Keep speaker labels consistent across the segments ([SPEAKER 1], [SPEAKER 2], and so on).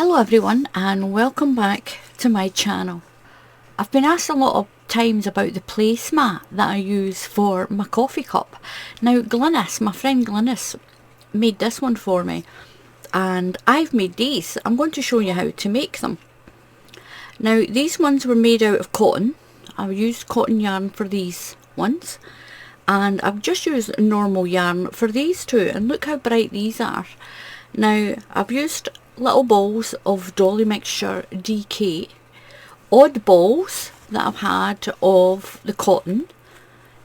[SPEAKER 1] Hello everyone and welcome back to my channel. I've been asked a lot of times about the placemat that I use for my coffee cup. Now Glynis, my friend Glynis, made this one for me and I've made these. I'm going to show you how to make them. Now these ones were made out of cotton. I used cotton yarn for these ones and I've just used normal yarn for these two, and look how bright these are. Now I've used little balls of Dolly Mixture DK, odd balls that I've had of the cotton,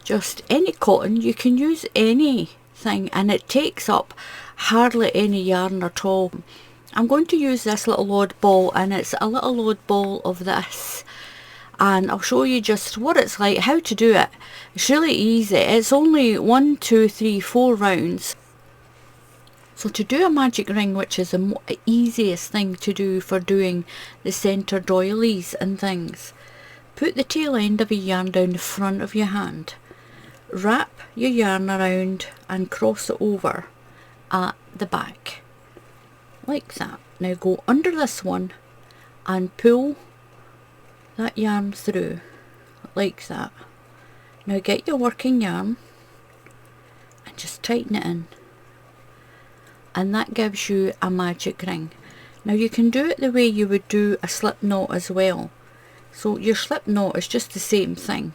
[SPEAKER 1] just any cotton. You can use anything and it takes up hardly any yarn at all. I'm going to use this little odd ball, and it's a little odd ball of this, and I'll show you just what it's like, how to do it. It's really easy. It's only 1, 2, 3, 4 rounds. So to do a magic ring, which is the easiest thing to do for doing the centre doilies and things, put the tail end of your yarn down the front of your hand, wrap your yarn around and cross it over at the back like that. Now go under this one and pull that yarn through like that. Now get your working yarn and just tighten it in, and that gives you a magic ring. Now you can do it the way you would do a slip knot as well. So your slip knot is just the same thing,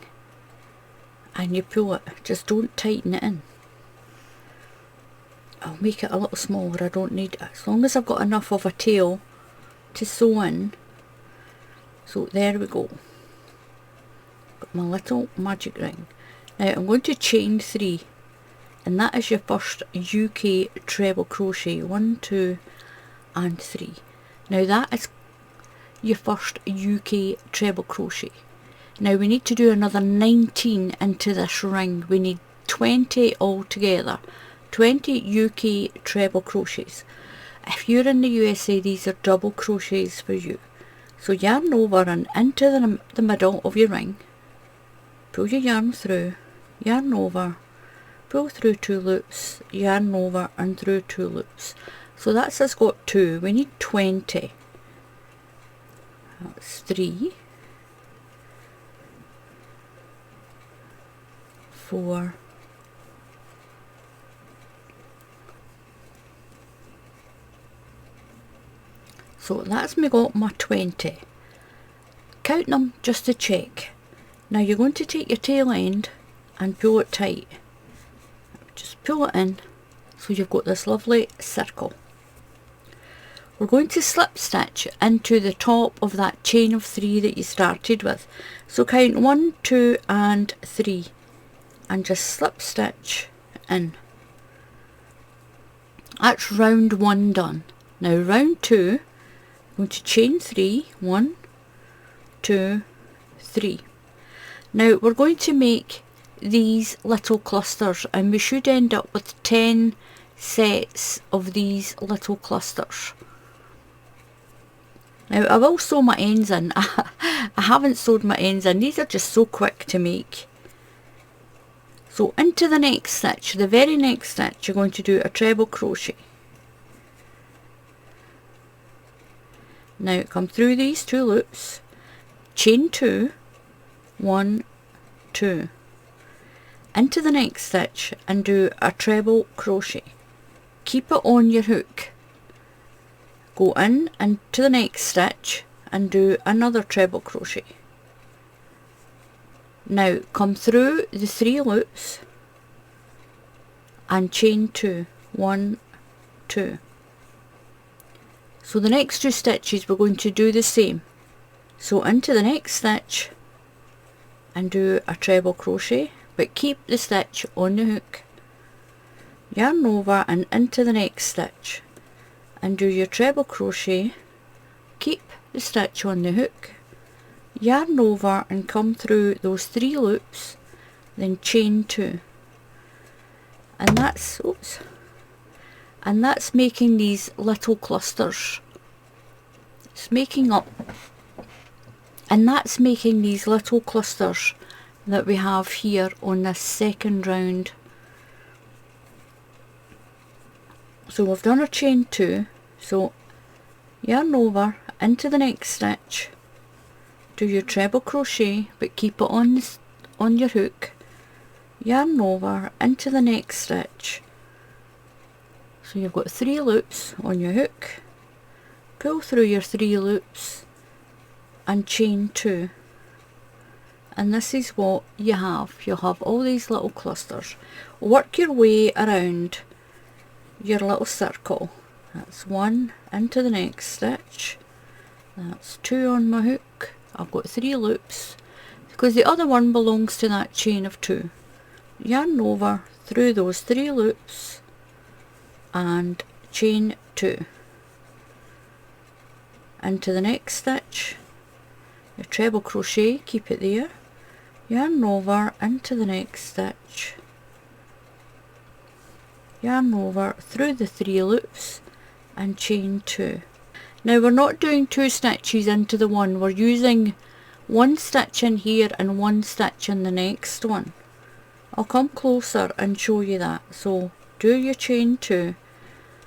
[SPEAKER 1] and you pull it, just don't tighten it in. I'll make it a little smaller, I don't need it, as long as I've got enough of a tail to sew in. So there we go, got my little magic ring. Now I'm going to chain 3, and that is your first UK treble crochet, 1, 2 and 3. Now that is your first UK treble crochet. Now we need to do another 19 into this ring. We need 20 altogether, 20 UK treble crochets. If you're in the USA, these are double crochets for you. So yarn over and into the middle of your ring, pull your yarn through, yarn over, pull through 2 loops, yarn over and through 2 loops. So that's us got 2, we need 20. That's 3, 4, 'So that's me got my 20. Count them just to check. Now you're going to take your tail end and pull it tight. Just pull it in so you've got this lovely circle. We're going to slip stitch into the top of that chain of 3 that you started with. So count 1, 2 and 3 and just slip stitch in. That's round 1 done. Now round 2, I'm going to chain 3, 1, 2, 3. Now we're going to make these little clusters, and we should end up with 10 sets of these little clusters. Now I will sew my ends in. I haven't sewed my ends in, these are just so quick to make. So into the next stitch, the very next stitch, you're going to do a treble crochet. Now come through these 2 loops, chain 2, 1, 2, into the next stitch and do a treble crochet. Keep it on your hook. Go in and to the next stitch and do another treble crochet. Now come through the 3 loops and chain 2, 1, 2. So the next 2 stitches we're going to do the same. So into the next stitch and do a treble crochet, but keep the stitch on the hook. Yarn over and into the next stitch and do your treble crochet, keep the stitch on the hook, yarn over and come through those 3 loops, then chain 2. And that's, oops, and that's making these little clusters. It's making up, and that's making these little clusters that we have here on this second round. So we've done our chain 2, so yarn over into the next stitch, do your treble crochet but keep it on your hook, yarn over into the next stitch. So you've got 3 loops on your hook, pull through your 3 loops and chain 2, and this is what you have. You'll have all these little clusters. Work your way around your little circle. That's 1 into the next stitch, that's 2 on my hook. I've got 3 loops because the other one belongs to that chain of 2. Yarn over through those 3 loops and chain 2 into the next stitch, your treble crochet, keep it there, yarn over into the next stitch, yarn over through the 3 loops and chain 2. Now we're not doing 2 stitches into the one, we're using 1 stitch in here and 1 stitch in the next one. I'll come closer and show you that. So do your chain 2,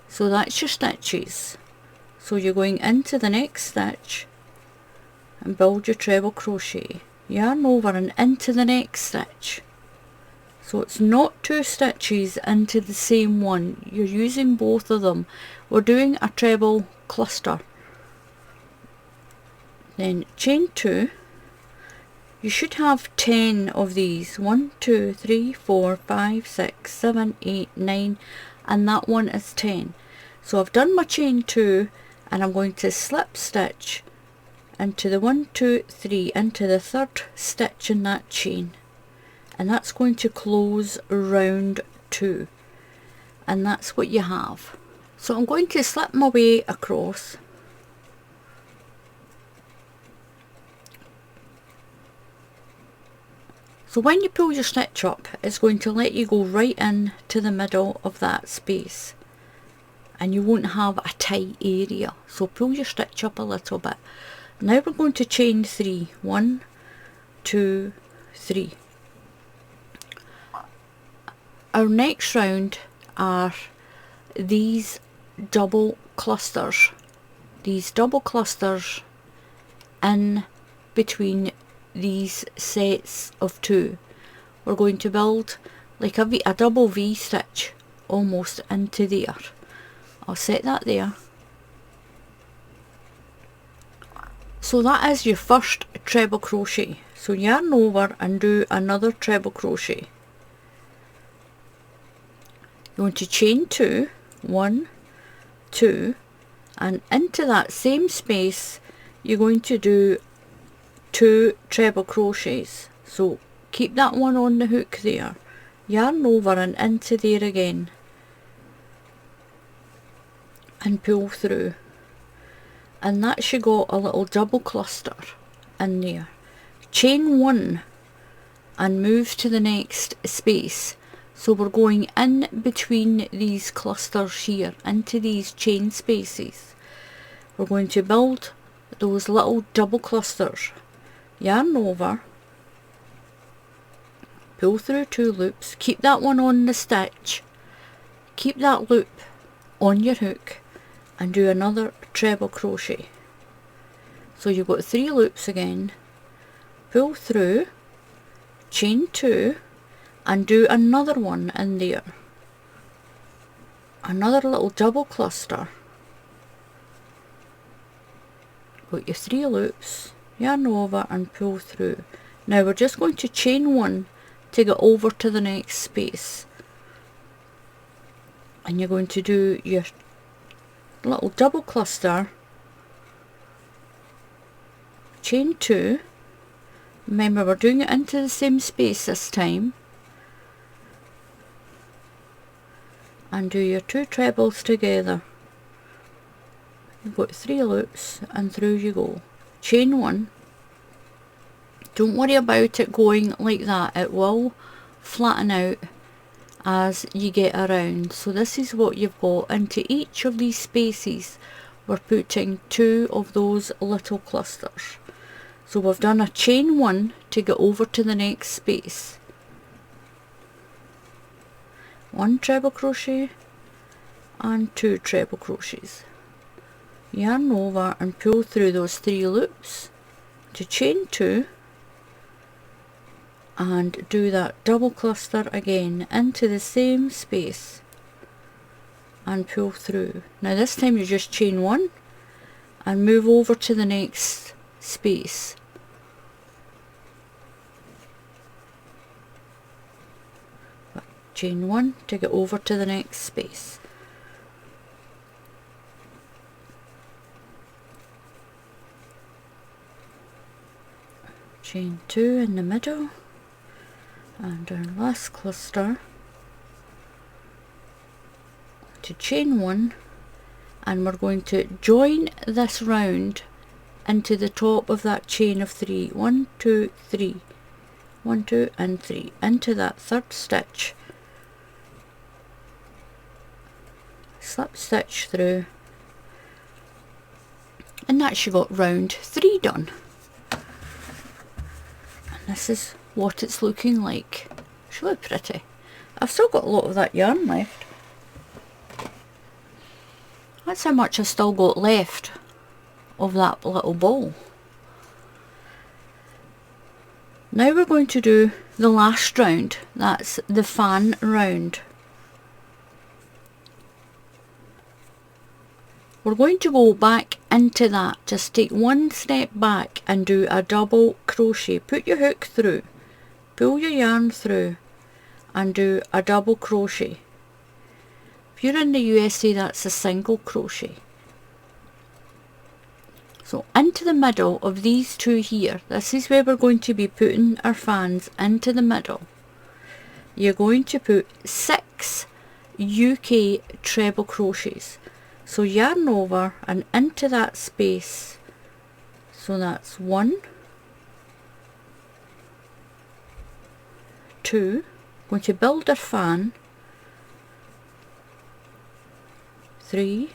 [SPEAKER 1] so that's your stitches. So you're going into the next stitch and build your treble crochet, yarn over and into the next stitch. So it's not 2 stitches into the same one, you're using both of them. We're doing a treble cluster. Then chain 2. You should have 10 of these. 1, 2, 3, 4, 5, 6, 7, 8, 9, and that one is 10. So I've done my chain 2 and I'm going to slip stitch into the 1, 2, 3 into the 3rd stitch in that chain, and that's going to close round 2, and that's what you have. So I'm going to slip my way across, so when you pull your stitch up it's going to let you go right in to the middle of that space and you won't have a tight area, so pull your stitch up a little bit. Now we're going to chain 3, 1, 2, 3. Our next round are these double clusters. These double clusters in between these sets of 2. We're going to build like a double V stitch almost into there. I'll set that there. So that is your first treble crochet. So yarn over and do another treble crochet. You're going to chain 2, 1, 2, and into that same space you're going to do 2 treble crochets. So keep that one on the hook there, yarn over and into there again and pull through, and that's you got a little double cluster in there. Chain 1 and move to the next space. So we're going in between these clusters here into these chain spaces. We're going to build those little double clusters, yarn over, pull through 2 loops, keep that one on the stitch, keep that loop on your hook and do another treble crochet. So you've got 3 loops again, pull through, chain 2 and do another one in there, another little double cluster, got your 3 loops, yarn over and pull through. Now we're just going to chain 1 to get over to the next space, and you're going to do your little double cluster, chain 2, remember we're doing it into the same space this time, and do your 2 trebles together. You've got 3 loops and through you go. Chain 1. Don't worry about it going like that, it will flatten out as you get around. So this is what you've got. Into each of these spaces we're putting 2 of those little clusters. So we've done a chain 1 to get over to the next space, 1 treble crochet and 2 treble crochets, yarn over and pull through those 3 loops to chain 2 and do that double cluster again into the same space and pull through. Now this time you just chain 1 and move over to the next space. Chain 1 to get over to the next space. Chain 2 in the middle and our last cluster to chain 1, and we're going to join this round into the top of that chain of 3. 1, 2, 3. 1, 2 and 3 into that 3rd stitch. Slip stitch through, and that's you got round 3 done. And this is what it's looking like. It's really pretty. I've still got a lot of that yarn left. That's how much I've still got left of that little ball. Now we're going to do the last round. That's the fan round. We're going to go back into that. Just take 1 step back and do a double crochet. Put your hook through, pull your yarn through and do a double crochet. If you're in the USA, that's a single crochet. So into the middle of these 2 here, this is where we're going to be putting our fans into the middle. You're going to put 6 UK treble crochets. So yarn over and into that space. So that's 1, 2, going to build our fan, 3,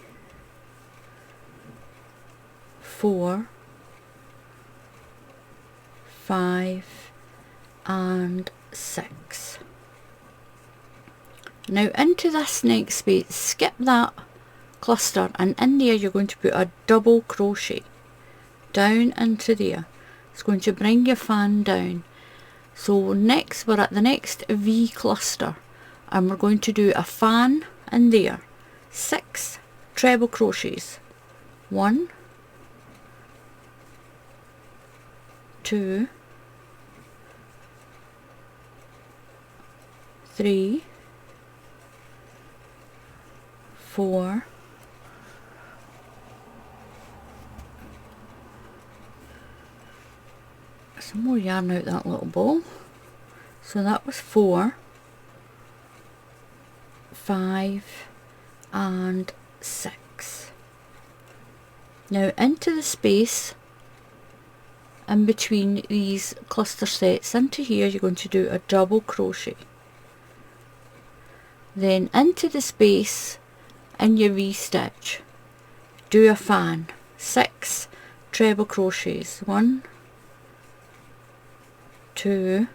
[SPEAKER 1] 4, 5 and 6. Now into this next space, skip that cluster, and in there you're going to put a double crochet down into there. It's going to bring your fan down. So next we're at the next V cluster and we're going to do a fan in there. 6 treble crochets. 1, 2, 3, 4, 5, some more yarn out that little ball. So that was 4, 5 and 6. Now into the space in between these cluster sets, into here you're going to do a double crochet. Then into the space in your V-stitch, do a fan, 6 treble crochets. 1, 2,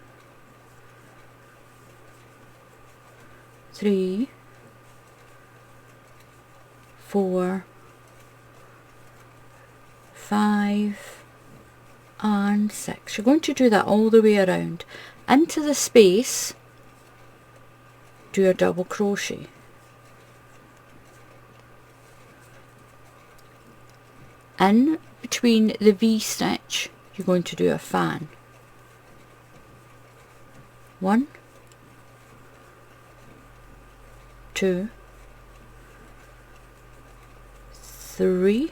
[SPEAKER 1] 3, 4, 5 and 6. You're going to do that all the way around. Into the space, do a double crochet. In between the V-stitch, you're going to do a fan. 1, 2, 3,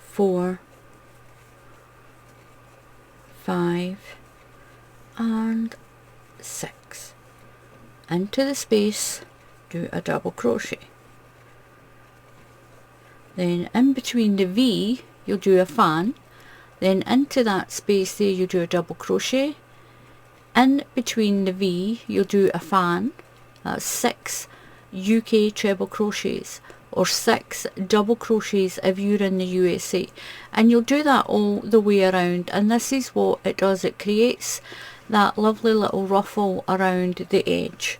[SPEAKER 1] 4, 5 and 6. Into the space, do a double crochet. Then in between the V, you'll do a fan. Then into that space there, you do a double crochet. In between the V, you'll do a fan. That's 6 UK treble crochets, or 6 double crochets if you're in the USA. And you'll do that all the way around, and this is what it does. It creates that lovely little ruffle around the edge.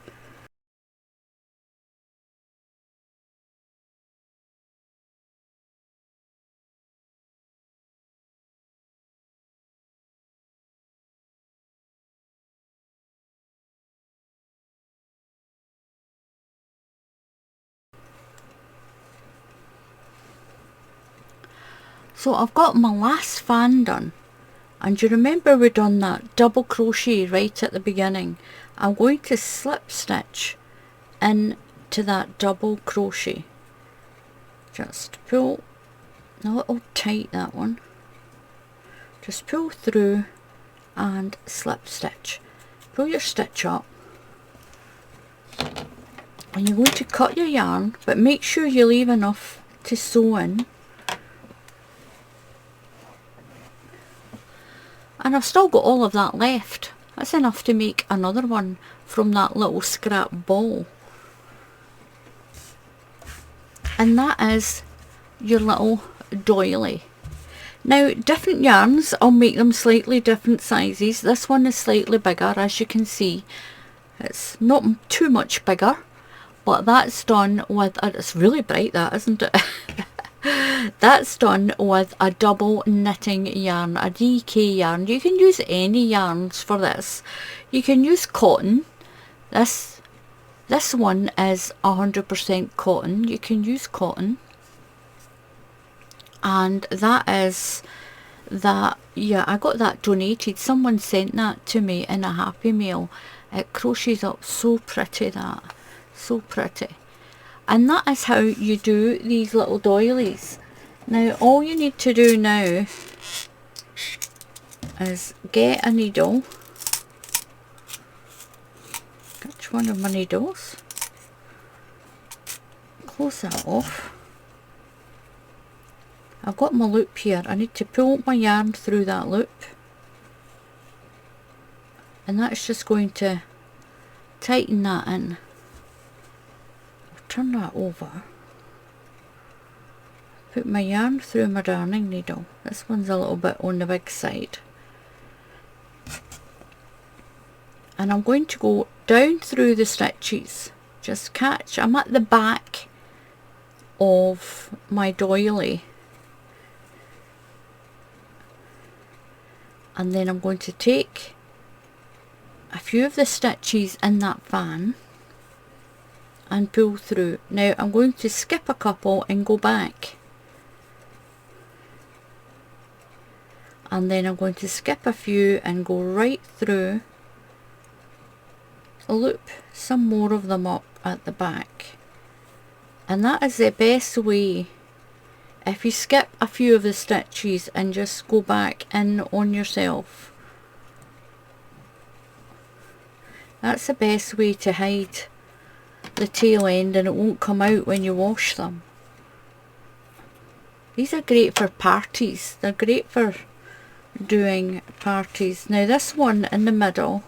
[SPEAKER 1] So I've got my last fan done, and you remember we done that double crochet right at the beginning. I'm going to slip stitch into that double crochet. Just pull a little tight, that one. Just pull through and slip stitch. Pull your stitch up, and you're going to cut your yarn, but make sure you leave enough to sew in. And I've still got all of that left. That's enough to make another one from that little scrap ball. And that is your little doily. Now, different yarns, I'll make them slightly different sizes. This one is slightly bigger, as you can see. It's not too much bigger, but that's done with, it's really bright, that, isn't it? That's done with a double knitting yarn, a DK yarn. You can use any yarns for this. You can use cotton. This one is 100% cotton. You can use cotton. And that is that, yeah, I got that donated. Someone sent that to me in a Happy Mail. It crochets up so pretty, that. So pretty. And that is how you do these little doilies. Now all you need to do now is get a needle. Catch one of my needles. Close that off. I've got my loop here. I need to pull my yarn through that loop. And that's just going to tighten that in. Turn that over. Put my yarn through my darning needle. This one's a little bit on the big side. And I'm going to go down through the stitches. Just catch, I'm at the back of my doily. And then I'm going to take a few of the stitches in that fan and pull through. Now I'm going to skip a couple and go back, and then I'm going to skip a few and go right through, loop some more of them up at the back. And that is the best way. If you skip a few of the stitches and just go back in on yourself, that's the best way to hide the tail end, and it won't come out when you wash them. These are great for parties. They're great for doing parties. Now this one in the middle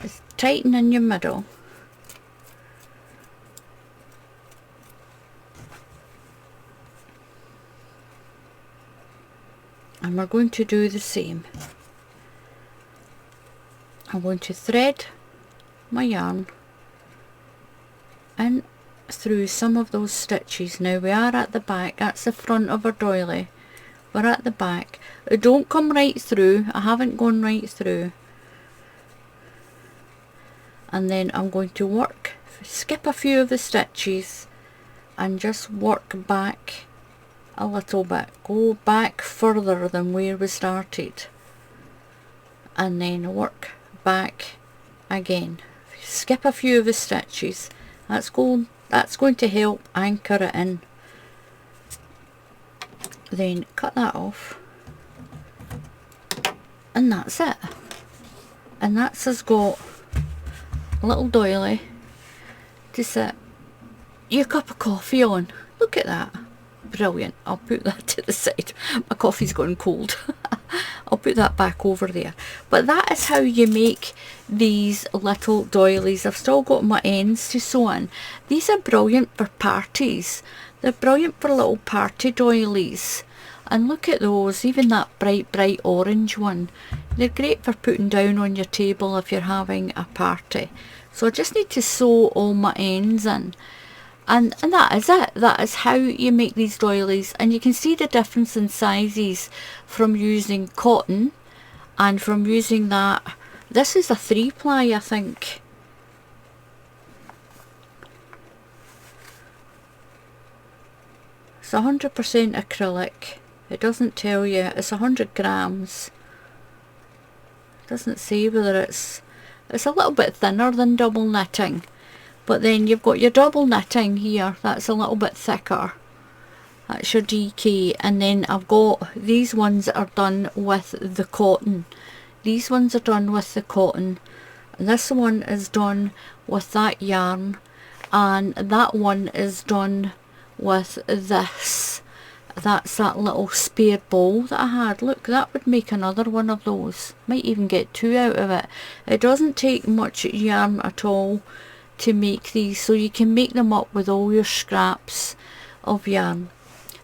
[SPEAKER 1] is tighten in your middle. And we're going to do the same. I'm going to thread my yarn in through some of those stitches. Now we are at the back. That's the front of our doily. We're at the back. Don't come right through. I haven't gone right through. And then I'm going to work, skip a few of the stitches and just work back a little bit. Go back further than where we started, and then work back again. Skip a few of the stitches. That's going to help anchor it in. Then cut that off, and that's it. And that's us got a little doily to sit your cup of coffee on. Look at that. Brilliant. I'll put that to the side. My coffee's gone cold. I'll put that back over there. But that is how you make these little doilies. I've still got my ends to sew in. These are brilliant for parties. They're brilliant for little party doilies. And look at those, even that bright orange one. They're great for putting down on your table if you're having a party. So I just need to sew all my ends in. And that is it. That is how you make these doilies. And you can see the difference in sizes from using cotton and from using that. This is a 3-ply, I think. It's 100% acrylic. It doesn't tell you. It's 100 grams. It doesn't say whether it's a little bit thinner than double knitting. But then you've got your double knitting here. That's a little bit thicker. That's your DK. And then I've got these ones that are done with the cotton. These ones are done with the cotton. And this one is done with that yarn. And that one is done with this. That's that little spare ball that I had. Look, that would make another one of those. Might even get 2 out of it. It doesn't take much yarn at all to make these, so you can make them up with all your scraps of yarn.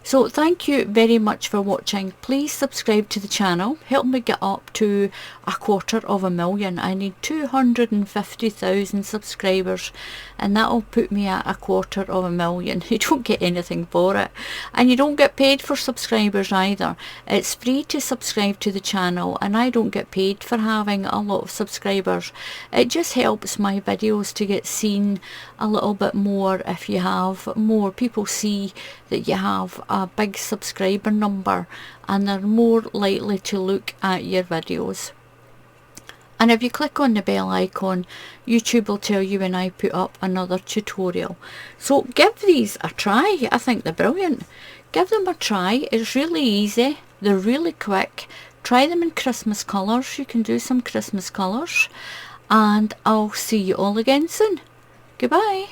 [SPEAKER 1] So thank you very much for watching. Please subscribe to the channel. Help me get up to 250,000. I need 250,000 subscribers, and that'll put me at 250,000. You don't get anything for it, and you don't get paid for subscribers either. It's free to subscribe to the channel, and I don't get paid for having a lot of subscribers. It just helps my videos to get seen a little bit more. If you have more people see that you have a big subscriber number, and they're more likely to look at your videos. And if you click on the bell icon, YouTube will tell you when I put up another tutorial. So give these a try. I think they're brilliant. Give them a try. It's really easy. They're really quick. Try them in Christmas colours. You can do some Christmas colours. And I'll see you all again soon. Goodbye.